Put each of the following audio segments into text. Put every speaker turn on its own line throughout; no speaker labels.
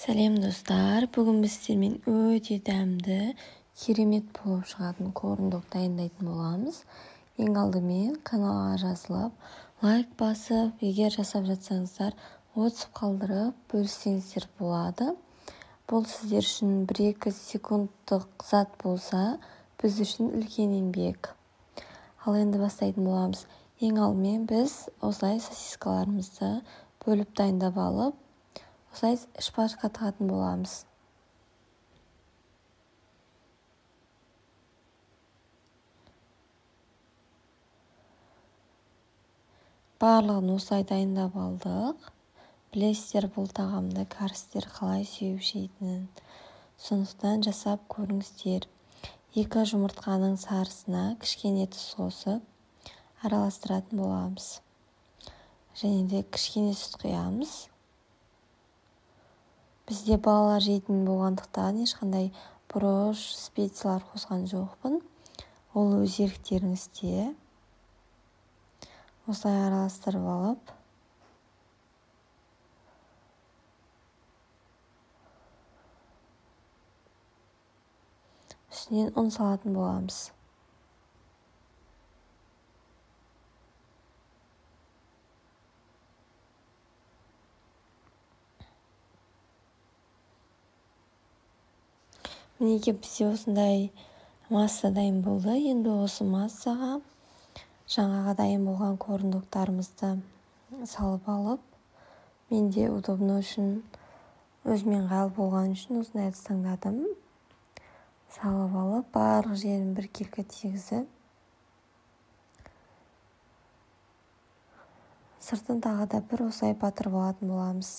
Сәлем достар, бүгін біз сіздермен өте дәмді, керемет болып шығатын қуырындық дайындайтын боламыз. Ең алдымен каналға жазылып, лайк басып, егер жасап жатсаңыздар, отзыв қалдырып, бөліссеңіздер болады. Бұл сіздер үшін 1-2 секундтық зат болса, біз үшін үлкен еңбек. Ал енді бастайтын боламыз. Ең алдымен біз осылай сосискаларымызды бөліп дайындап алып, осылай шпажқа тағатын боламыз. Барлығын осылай дайындап алдық. Білесіздер, бұл тағамды кәрістер қалай сүйіп жейтінін. Сондықтан жасап көріңіздер. 2 жұмыртқаның сарысына кішкене тұз қосып, араластыратын боламыз. Және де кішкене сүт құямыз. Бізде балалар жейтін болғандықтан ешқандай бұрыш, специялар қосқан жоқпын. Ол өз еріктеріңізде. Осылай араластырып алып, үстінен ұн салатын боламыз. Мінеке бізде осындай масса дайын болды. Енді осы массаға жаңаға дайын болған қуырындықтарымызды салып алып, менде удобно үшін, өзіме ыңғайлы болған үшін осындай әдіс таңдадым. Салып алып, барлық жерін біркелкі тигізіп, сыртын тағы да бір осылай батырып алатын боламыз.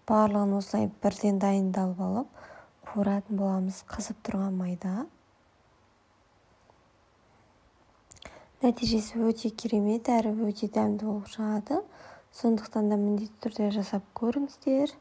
Барлығын осылай бірден дайындалып алып, қуыратын боламыз қызып тұрған майда. Нәтижесі өте керемет әрі өте дәмді болып шығады. Сондықтан да міндетті түрде жасап көріңіздер.